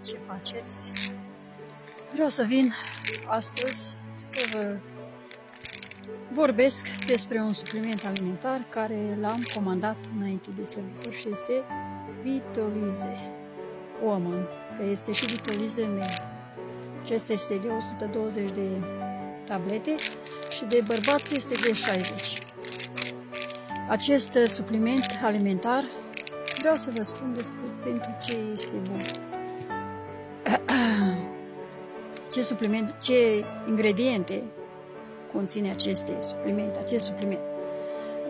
ce faceți? Vreau să vin astăzi să vă vorbesc despre un supliment alimentar care l-am comandat înainte de sărbători și este Vitolize Woman, că este și Vitolize Men. Acesta este de 120 de tablete și de bărbați este de 60. Acest supliment alimentar vreau să vă spun despre pentru ce este bun. Ce ingrediente conține acest supliment.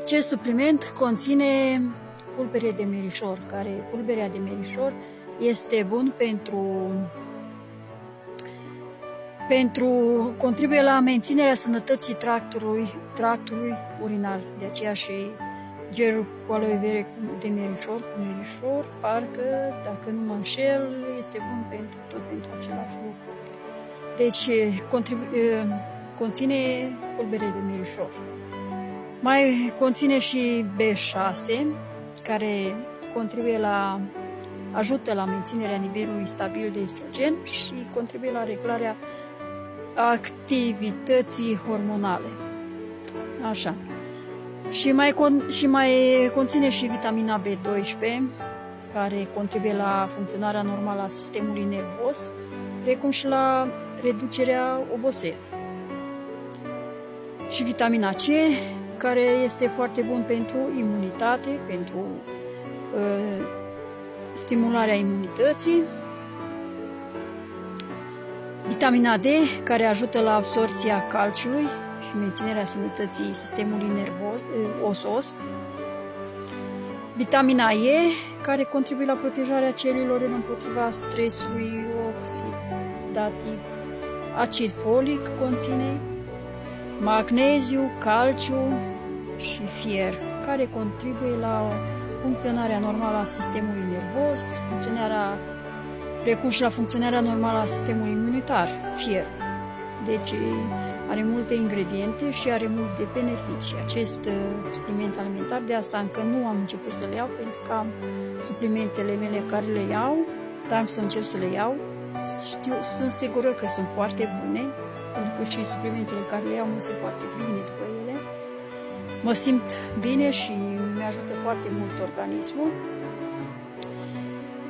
Acest supliment conține pulbere de merișor, care pulberea de merișor este bun contribuie la menținerea sănătății tractului urinal. De aceea și gelul cu aloe vera de merișor, parcă, dacă nu mă înșel, este bun pentru același lucru. Deci conține pulbere de merișor. Mai conține și B6, care ajută la menținerea nivelului stabil de estrogen și contribuie la reglarea activității hormonale. Așa. Și mai conține și vitamina B12, care contribuie la funcționarea normală a sistemului nervos, precum și la reducerea oboselii. Și vitamina C, care este foarte bun pentru imunitate, pentru stimularea imunității. Vitamina D, care ajută la absorpția calciului și menținerea sănătății sistemului nervos, osos. Vitamina E, care contribuie la protejarea celulelor împotriva stresului oxidativ. Acid folic conține magneziu, calciu și fier, care contribuie la funcționarea normală a sistemului nervos, precum și la funcționarea normală a sistemului imunitar, fier. Deci are multe ingrediente și are multe beneficii. Acest supliment alimentar, de asta încă nu am început să le iau, pentru că am suplimentele mele care le iau, dar am să încep să le iau. Sunt sigură că sunt foarte bune, pentru că și suplimentele care le iau mă simt foarte bine după ele. Mă simt bine și mi-ajută foarte mult organismul.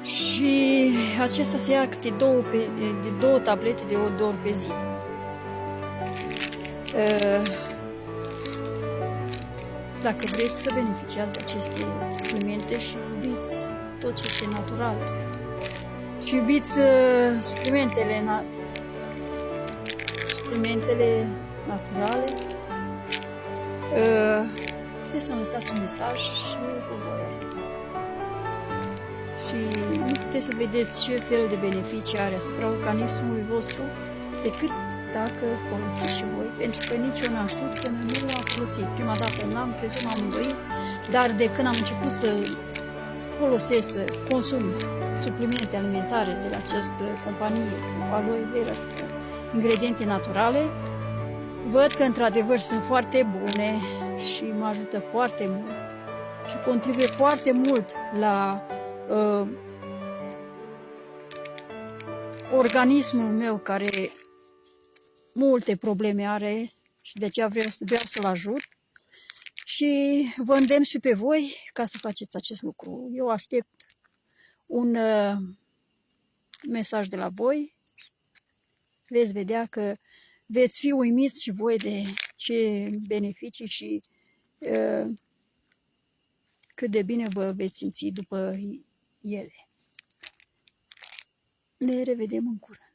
Și acesta se ia câte două tablete de 2 ori pe zi. Dacă vreți să beneficiați de aceste suplimente și iubiți tot ce este natural și iubiți suplimentele naturale, puteți să lăsați un mesaj și eu vă voi ajuta. Și nu puteți să vedeți ce fel de beneficii are asupra organismului vostru decât dacă folosiți și voi, pentru că nici eu n-am știut până nu am folosit. Prima dată n-am crezut, m-am îndoit, dar de când am început să folosesc, să consum suplimente alimentare de la această companie cu aloe vera și cu ingrediente naturale, văd că într-adevăr sunt foarte bune și mă ajută foarte mult și contribuie foarte mult la organismul meu, care multe probleme are și de aceea vreau să-l ajut și vă îndemn și pe voi ca să faceți acest lucru. Eu aștept un mesaj de la voi. Veți vedea că veți fi uimiți și voi de ce beneficii și cât de bine vă veți simți după ele. Ne revedem în curând.